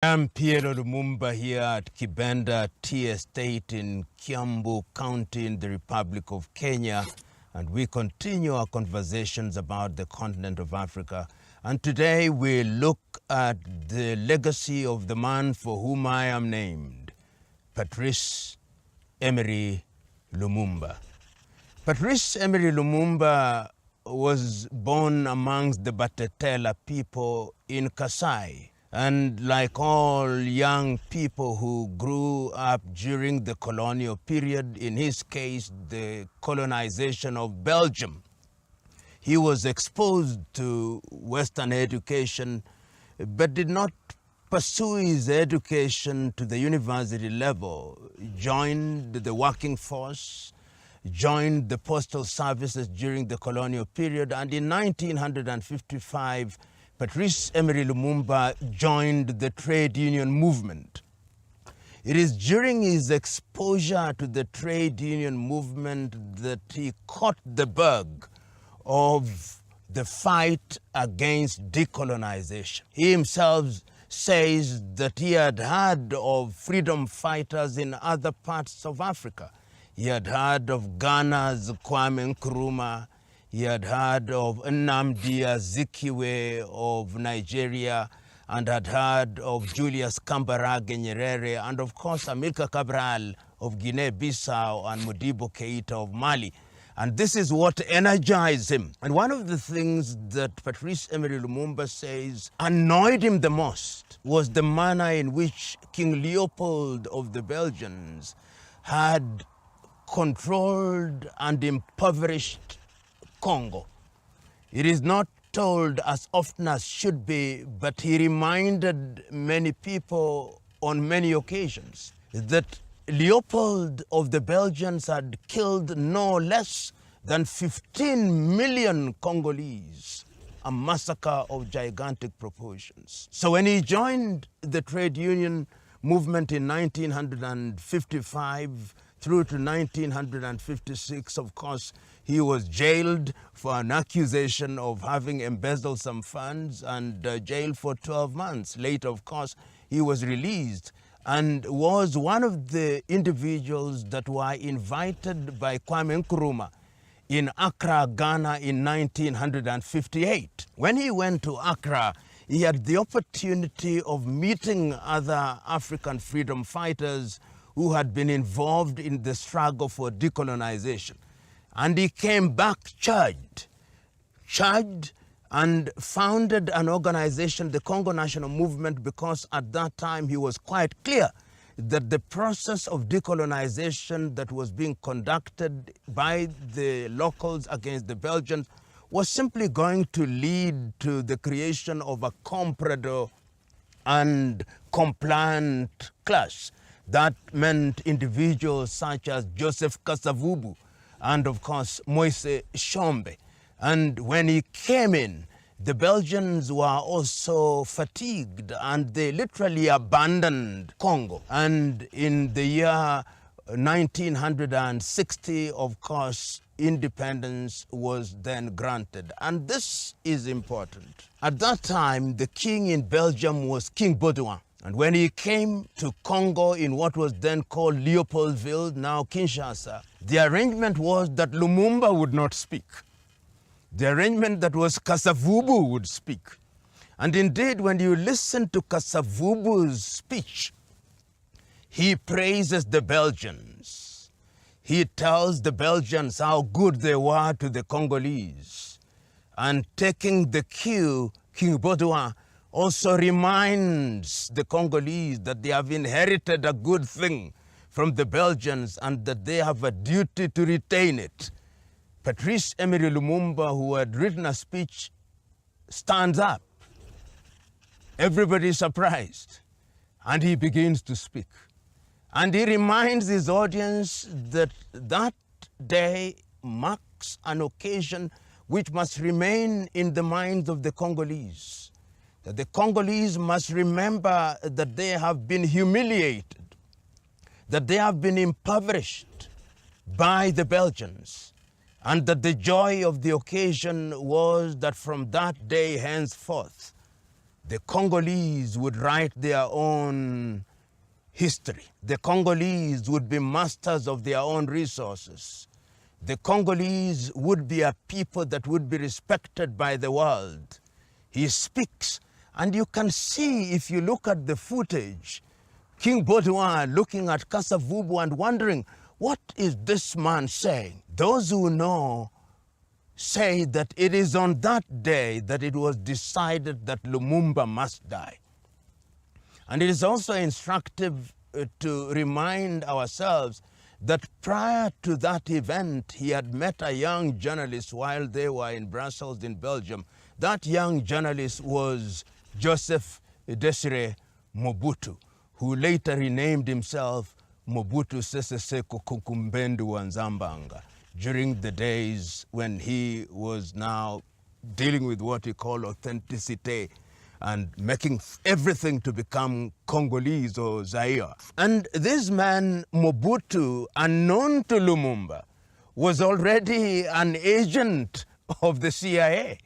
I'm Patrice Lumumba here at Kibenda Tea Estate in Kiambu County in the Republic of Kenya, and we continue our conversations about the continent of Africa. And today we look at the legacy of the man for whom I am named, Patrice Lumumba. Patrice Lumumba was born amongst the Batetela people in Kasai. And like all young people who grew up during the colonial period, in his case, the colonization of Belgium, he was exposed to Western education, but did not pursue his education to the university level, joined the working force, joined the postal services during the colonial period, and in 1955, Patrice Lumumba joined the trade union movement. It is during his exposure to the trade union movement that he caught the bug of the fight against decolonization. He himself says that he had heard of freedom fighters in other parts of Africa. He had heard of Ghana's Kwame Nkrumah. He had heard of Nnamdi Azikiwe of Nigeria, and had heard of Julius Kambarage Nyerere, and of course Amilcar Cabral of Guinea-Bissau and Modibo Keita of Mali. And this is what energized him. And one of the things that Patrice Lumumba says annoyed him the most was the manner in which King Leopold of the Belgians had controlled and impoverished Congo. It is not told as often as should be, but he reminded many people on many occasions that Leopold of the Belgians had killed no less than 15 million Congolese, a massacre of gigantic proportions. So when he joined the trade union movement in 1955 through to 1956, of course, he was jailed for an accusation of having embezzled some funds and jailed for 12 months. Later, of course, he was released and was one of the individuals that were invited by Kwame Nkrumah in Accra, Ghana in 1958. When he went to Accra, he had the opportunity of meeting other African freedom fighters who had been involved in the struggle for decolonization. And he came back charged and founded an organization, the Congo National Movement, because at that time he was quite clear that the process of decolonization that was being conducted by the locals against the Belgians was simply going to lead to the creation of a comprador and compliant class. That meant individuals such as Joseph Kasavubu and, of course, Moise Tshombe. And when he came in, the Belgians were also fatigued and they literally abandoned Congo. And in the year 1960, of course, independence was then granted. And this is important. At that time, the king in Belgium was King Baudouin. And when he came to Congo in what was then called Leopoldville, now Kinshasa, the arrangement was that Lumumba would not speak. The arrangement that was Kasavubu would speak. And indeed, when you listen to Kasavubu's speech, he praises the Belgians. He tells the Belgians how good they were to the Congolese. And taking the cue, King Baudouin also reminds the Congolese that they have inherited a good thing from the Belgians and that they have a duty to retain it. Patrice Lumumba, who had written a speech, stands up. Everybody is surprised, and he begins to speak. And he reminds his audience that that day marks an occasion which must remain in the minds of the Congolese. That the Congolese must remember that they have been humiliated, that they have been impoverished by the Belgians, and that the joy of the occasion was that from that day henceforth, the Congolese would write their own history. The Congolese would be masters of their own resources. The Congolese would be a people that would be respected by the world. He speaks, and you can see, if you look at the footage, King Baudouin looking at Kasavubu and wondering, what is this man saying? Those who know say that it is on that day that it was decided that Lumumba must die. And it is also instructive to remind ourselves that prior to that event, he had met a young journalist while they were in Brussels in Belgium. That young journalist was Joseph Desire Mobutu, who later renamed himself Mobutu Sese Seko Kukumbendu Wanzambanga during the days when he was now dealing with what he called authenticity and making everything to become Congolese or Zaire. And this man, Mobutu, unknown to Lumumba, was already an agent of the CIA.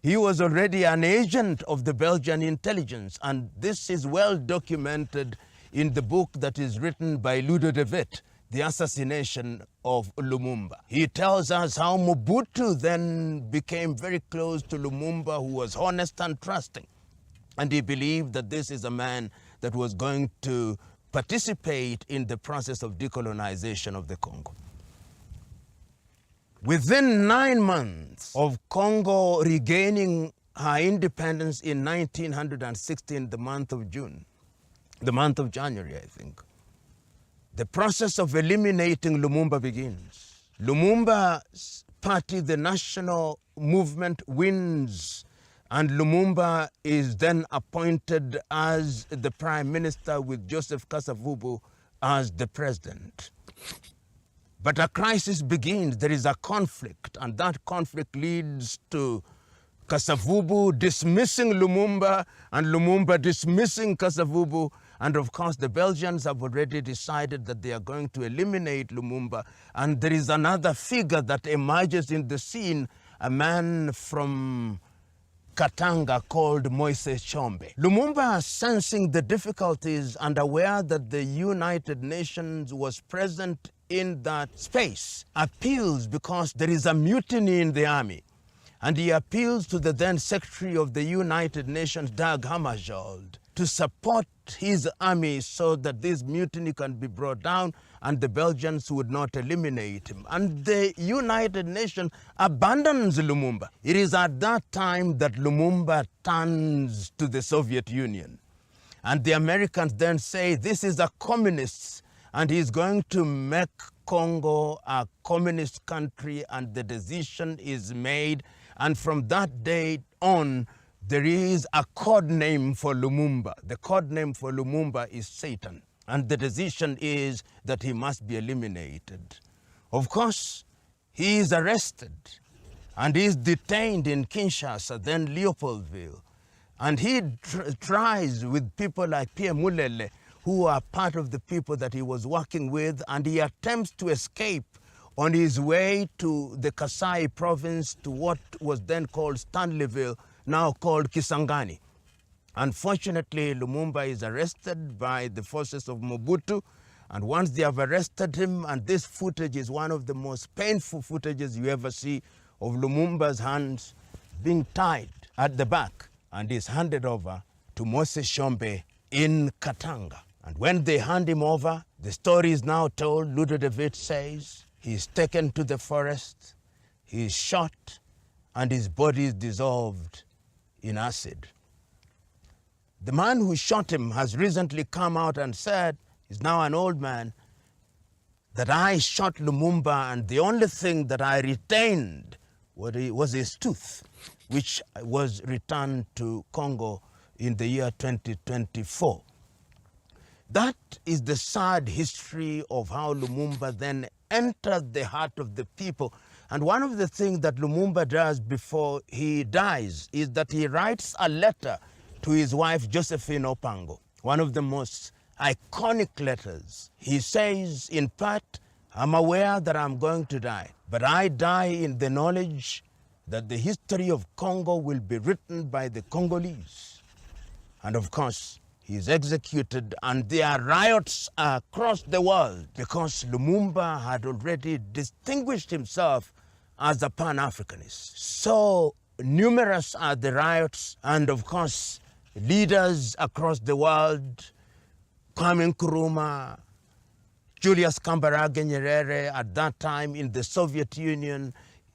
He was already an agent of the Belgian intelligence, and this is well documented in the book that is written by Ludo de Witt, The Assassination of Lumumba. He tells us how Mobutu then became very close to Lumumba, who was honest and trusting. And he believed that this is a man that was going to participate in the process of decolonization of the Congo. Within 9 months of Congo regaining her independence in 1916, the month of January, I think, the process of eliminating Lumumba begins. Lumumba's party, the National Movement, wins, and Lumumba is then appointed as the prime minister with Joseph Kasavubu as the president. But a crisis begins. There is a conflict, and that conflict leads to Kasavubu dismissing Lumumba and Lumumba dismissing Kasavubu. And of course, the Belgians have already decided that they are going to eliminate Lumumba. And there is another figure that emerges in the scene, a man from Katanga called Moise Tshombe. Lumumba, sensing the difficulties and aware that the United Nations was present in that space, appeals because there is a mutiny in the army. And he appeals to the then Secretary of the United Nations, Dag Hammarskjöld, to support his army so that this mutiny can be brought down and the Belgians would not eliminate him. And the United Nations abandons Lumumba. It is at that time that Lumumba turns to the Soviet Union. And the Americans then say, this is a communist, and he's going to make Congo a communist country, and the decision is made. And from that day on, there is a code name for Lumumba. The code name for Lumumba is Satan. And the decision is that he must be eliminated. Of course, he is arrested and he is detained in Kinshasa, then Leopoldville. And he tries with people like Pierre Mulele, who are part of the people that he was working with, and he attempts to escape on his way to the Kasai province, to what was then called Stanleyville, now called Kisangani. Unfortunately, Lumumba is arrested by the forces of Mobutu, and once they have arrested him, and this footage is one of the most painful footages you ever see of Lumumba's hands being tied at the back, and is handed over to Moise Tshombe in Katanga. And when they hand him over, the story is now told. Ludo de Witt says he is taken to the forest, he is shot, and his body is dissolved in acid. The man who shot him has recently come out and said, he's now an old man, that I shot Lumumba and the only thing that I retained was his tooth, which was returned to Congo in the year 2024. That is the sad history of how Lumumba then entered the heart of the people. And one of the things that Lumumba does before he dies is that he writes a letter to his wife, Josephine Opango, one of the most iconic letters. He says, in part, I'm aware that I'm going to die, but I die in the knowledge that the history of Congo will be written by the Congolese. And of course, he is executed, and there are riots across the world because Lumumba had already distinguished himself as a Pan-Africanist. So numerous are the riots, and of course, leaders across the world, Kwame Nkrumah, Julius Kambarage Nyerere, at that time in the Soviet Union,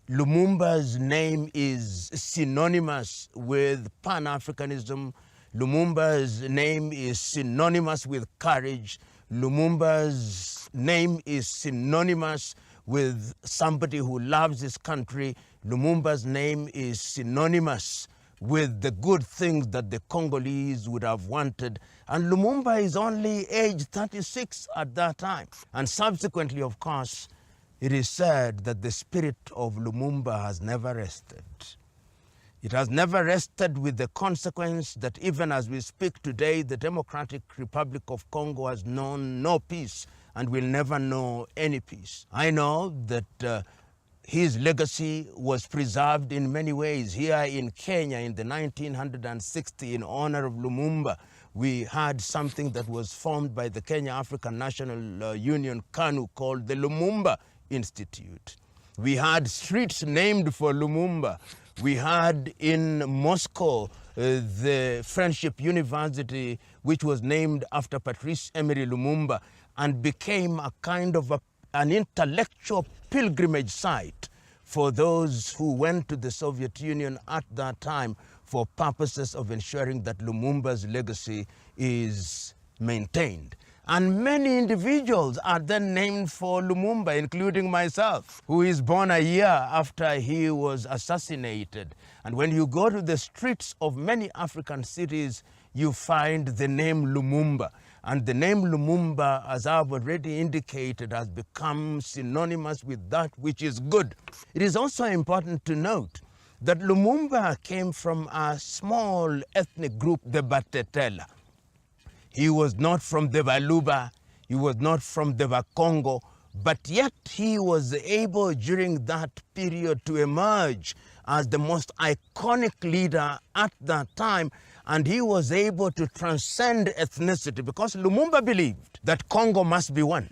Lumumba's name is synonymous with Pan-Africanism. Lumumba's name is synonymous with courage. Lumumba's name is synonymous with somebody who loves his country. Lumumba's name is synonymous with the good things that the Congolese would have wanted. And Lumumba is only age 36 at that time. And subsequently, of course, it is said that the spirit of Lumumba has never rested. It has never rested, with the consequence that even as we speak today, the Democratic Republic of Congo has known no peace and will never know any peace. I know that his legacy was preserved in many ways. Here in Kenya in the 1960, in honor of Lumumba, we had something that was formed by the Kenya African National Union, KANU, called the Lumumba Institute. We had streets named for Lumumba. We had in Moscow the Friendship University, which was named after Patrice Lumumba and became a kind of an intellectual pilgrimage site for those who went to the Soviet Union at that time for purposes of ensuring that Lumumba's legacy is maintained. And many individuals are then named for Lumumba, including myself, who is born a year after he was assassinated. And when you go to the streets of many African cities, you find the name Lumumba. And the name Lumumba, as I've already indicated, has become synonymous with that which is good. It is also important to note that Lumumba came from a small ethnic group, the Batetela. He was not from the Baluba, he was not from the Bakongo, but yet he was able during that period to emerge as the most iconic leader at that time, and he was able to transcend ethnicity because Lumumba believed that Congo must be one.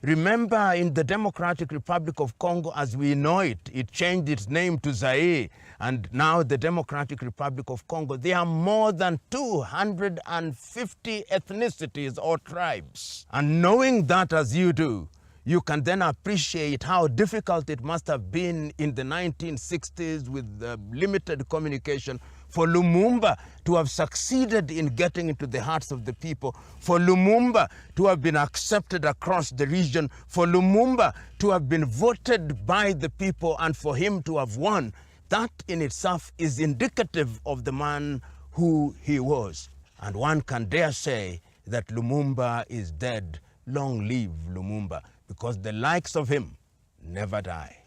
Remember, in the Democratic Republic of Congo, as we know it, it changed its name to Zaire, and now the Democratic Republic of Congo, there are more than 250 ethnicities or tribes. And knowing that as you do, you can then appreciate how difficult it must have been in the 1960s with limited communication for Lumumba to have succeeded in getting into the hearts of the people, for Lumumba to have been accepted across the region, for Lumumba to have been voted by the people, and for him to have won. That in itself is indicative of the man who he was. And one can dare say that Lumumba is dead. Long live Lumumba, because the likes of him never die.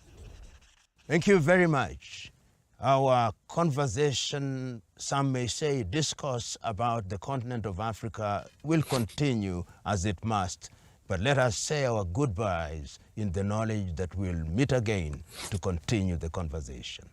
Thank you very much. Our conversation, some may say discourse about the continent of Africa, will continue as it must. But let us say our goodbyes in the knowledge that we'll meet again to continue the conversation.